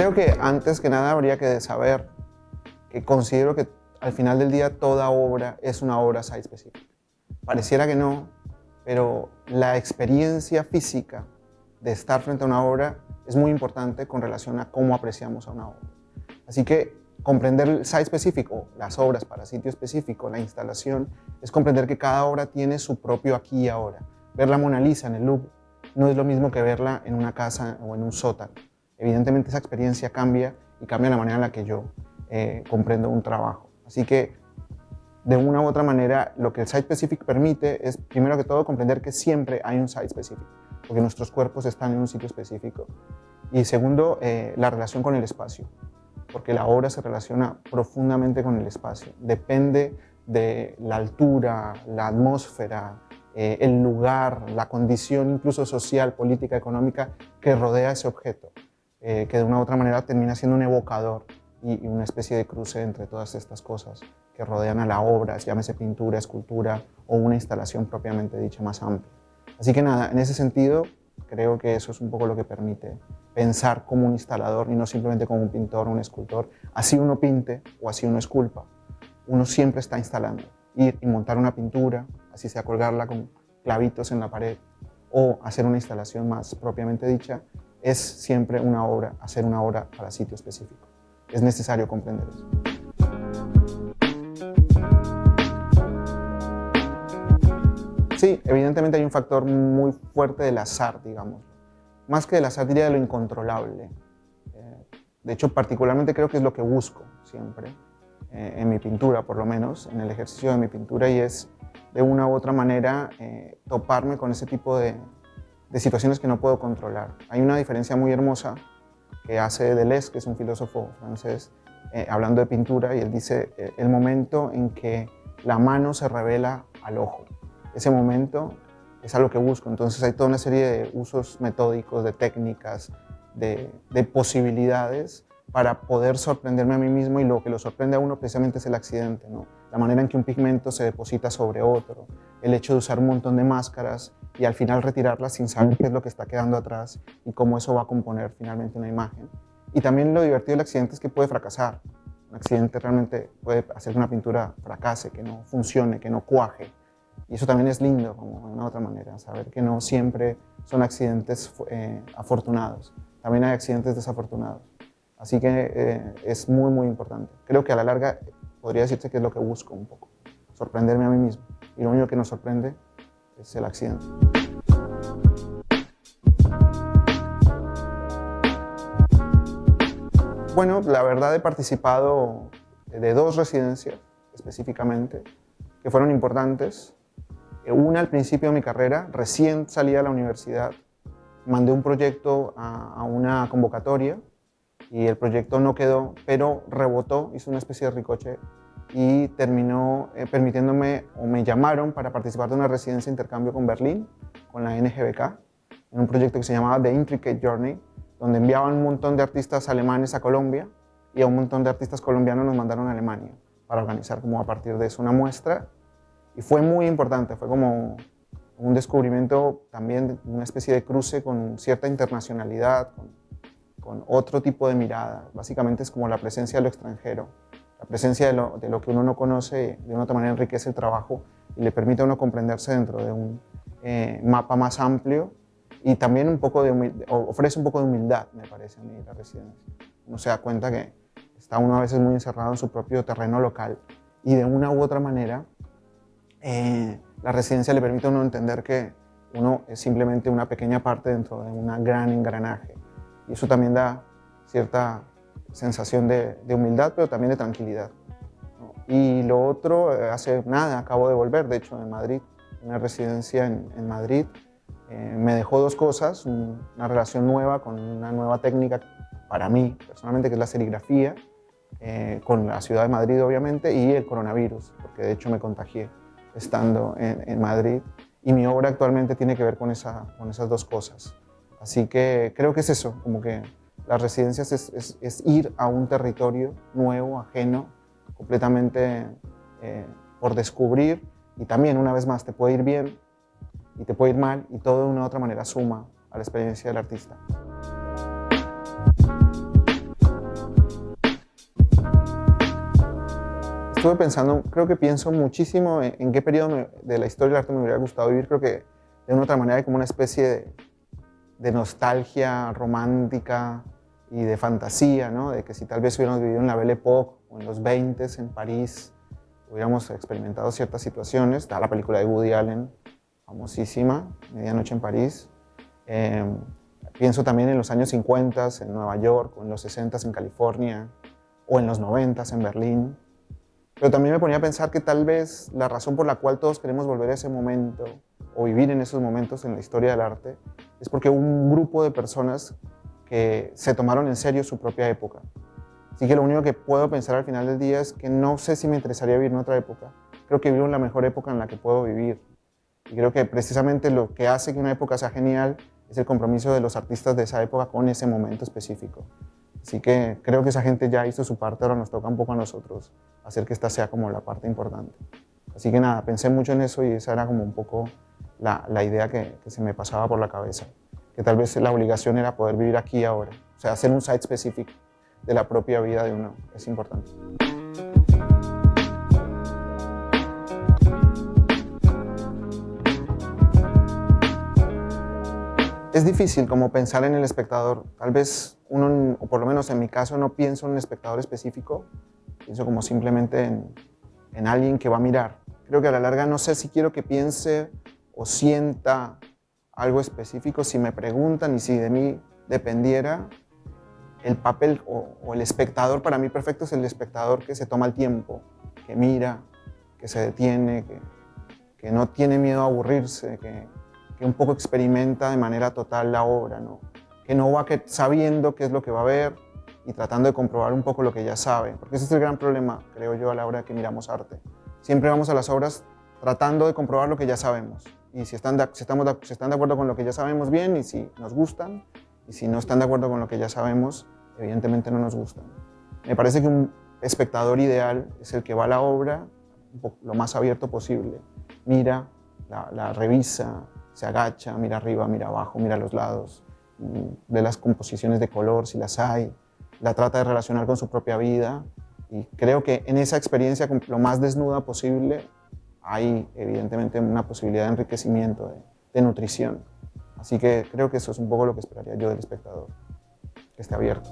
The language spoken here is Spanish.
Creo que antes que nada habría que saber que considero que al final del día toda obra es una obra site-specific. Pareciera que no, pero la experiencia física de estar frente a una obra es muy importante con relación a cómo apreciamos a una obra. Así que comprender el site específico, las obras para sitio específico, la instalación, es comprender que cada obra tiene su propio aquí y ahora. Ver la Mona Lisa en el Louvre no es lo mismo que verla en una casa o en un sótano. Evidentemente esa experiencia cambia y cambia la manera en la que yo comprendo un trabajo. Así que de una u otra manera lo que el site specific permite es primero que todo comprender que siempre hay un site specific, porque nuestros cuerpos están en un sitio específico. Y segundo, la relación con el espacio, porque la obra se relaciona profundamente con el espacio. Depende de la altura, la atmósfera, el lugar, la condición incluso social, política, económica que rodea ese objeto, que de una u otra manera termina siendo un evocador y una especie de cruce entre todas estas cosas que rodean a la obra, llámese pintura, escultura o una instalación propiamente dicha más amplia. Así que nada, en ese sentido creo que eso es un poco lo que permite pensar como un instalador y no simplemente como un pintor o un escultor. Así uno pinte o así uno esculpa, uno siempre está instalando. Ir y montar una pintura, así sea colgarla con clavitos en la pared o hacer una instalación más propiamente dicha, es siempre una obra, hacer una obra para sitio específico. Es necesario comprender eso. Sí, evidentemente hay un factor muy fuerte del azar, digamos. Más que del azar, diría de lo incontrolable. De hecho, particularmente creo que es lo que busco siempre, en mi pintura por lo menos, en el ejercicio de mi pintura, y es de una u otra manera toparme con ese tipo de situaciones que no puedo controlar. Hay una diferencia muy hermosa que hace Deleuze, que es un filósofo francés, hablando de pintura, y él dice el momento en que la mano se revela al ojo. Ese momento es algo que busco. Entonces hay toda una serie de usos metódicos, de técnicas, de posibilidades para poder sorprenderme a mí mismo, y lo que lo sorprende a uno precisamente es el accidente, ¿no? La manera en que un pigmento se deposita sobre otro, el hecho de usar un montón de máscaras y al final retirarlas sin saber qué es lo que está quedando atrás y cómo eso va a componer finalmente una imagen. Y también lo divertido del accidente es que puede fracasar. Un accidente realmente puede hacer que una pintura fracase, que no funcione, que no cuaje. Y eso también es lindo, como de una otra manera, saber que no siempre son accidentes afortunados. También hay accidentes desafortunados. Así que es muy, muy importante. Creo que a la larga podría decirse que es lo que busco un poco, sorprenderme a mí mismo. Y lo único que nos sorprende es el accidente. Bueno, la verdad he participado de 2 residencias específicamente, que fueron importantes. Una al principio de mi carrera, recién salí a la universidad, mandé un proyecto a una convocatoria y el proyecto no quedó, pero rebotó, hizo una especie de ricochet y terminó permitiéndome, o me llamaron para participar de una residencia de intercambio con Berlín, con la NGBK, en un proyecto que se llamaba The Intricate Journey, donde enviaban un montón de artistas alemanes a Colombia y a un montón de artistas colombianos nos mandaron a Alemania para organizar como a partir de eso una muestra. Y fue muy importante, fue como un descubrimiento también, una especie de cruce con cierta internacionalidad, con otro tipo de mirada. Básicamente es como la presencia de lo extranjero, la presencia de lo que uno no conoce, de una otra manera enriquece el trabajo y le permite a uno comprenderse dentro de un mapa más amplio, y también un poco ofrece un poco de humildad, me parece a mí, la residencia. Uno se da cuenta que está uno a veces muy encerrado en su propio terreno local y de una u otra manera la residencia le permite a uno entender que uno es simplemente una pequeña parte dentro de un gran engranaje. Y eso también da cierta sensación de humildad, pero también de tranquilidad, ¿no? Y lo otro, hace nada, acabo de volver, de hecho, de Madrid, una residencia en Madrid. Me dejó 2 cosas, una relación nueva con una nueva técnica para mí, personalmente, que es la serigrafía, con la ciudad de Madrid, obviamente, y el coronavirus, porque de hecho me contagié estando en Madrid, y mi obra actualmente tiene que ver con esas 2 cosas. Así que creo que es eso, como que las residencias es ir a un territorio nuevo, ajeno, completamente por descubrir, y también, una vez más, te puede ir bien y te puede ir mal, y todo de una u otra manera suma a la experiencia del artista. Estuve pensando, creo que pienso muchísimo en qué periodo de la historia del arte me hubiera gustado vivir. Creo que de una otra manera hay como una especie de nostalgia romántica y de fantasía, ¿no? De que si tal vez hubiéramos vivido en la Belle Époque o en los 20 en París, hubiéramos experimentado ciertas situaciones. Está la película de Woody Allen, famosísima, Medianoche en París. Pienso también en los años 50 en Nueva York, o en los 60 en California, o en los 90 en Berlín. Pero también me ponía a pensar que tal vez la razón por la cual todos queremos volver a ese momento o vivir en esos momentos en la historia del arte es porque hubo un grupo de personas que se tomaron en serio su propia época. Así que lo único que puedo pensar al final del día es que no sé si me interesaría vivir en otra época. Creo que vivo en la mejor época en la que puedo vivir. Y creo que precisamente lo que hace que una época sea genial es el compromiso de los artistas de esa época con ese momento específico. Así que creo que esa gente ya hizo su parte, ahora nos toca un poco a nosotros hacer que esta sea como la parte importante. Así que nada, pensé mucho en eso y esa era como un poco la idea que se me pasaba por la cabeza. Que tal vez la obligación era poder vivir aquí y ahora. O sea, hacer un site específico de la propia vida de uno es importante. Es difícil como pensar en el espectador. Tal vez uno, o por lo menos en mi caso, no pienso en un espectador específico. Pienso como simplemente en alguien que va a mirar. Creo que a la larga no sé si quiero que piense o sienta algo específico. Si me preguntan y si de mí dependiera, el papel o el espectador para mí perfecto es el espectador que se toma el tiempo, que mira, que se detiene, que no tiene miedo a aburrirse, que un poco experimenta de manera total la obra, ¿no? Que no va sabiendo qué es lo que va a ver y tratando de comprobar un poco lo que ya sabe, porque ese es el gran problema, creo yo, a la hora de que miramos arte. Siempre vamos a las obras tratando de comprobar lo que ya sabemos, y si están de acuerdo con lo que ya sabemos, bien, y si nos gustan, y si no están de acuerdo con lo que ya sabemos, evidentemente no nos gustan. Me parece que un espectador ideal es el que va a la obra lo más abierto posible, mira, la revisa, se agacha, mira arriba, mira abajo, mira a los lados, ve las composiciones de color, si las hay, la trata de relacionar con su propia vida, y creo que en esa experiencia lo más desnuda posible hay evidentemente una posibilidad de enriquecimiento, de nutrición. Así que creo que eso es un poco lo que esperaría yo del espectador, que esté abierto.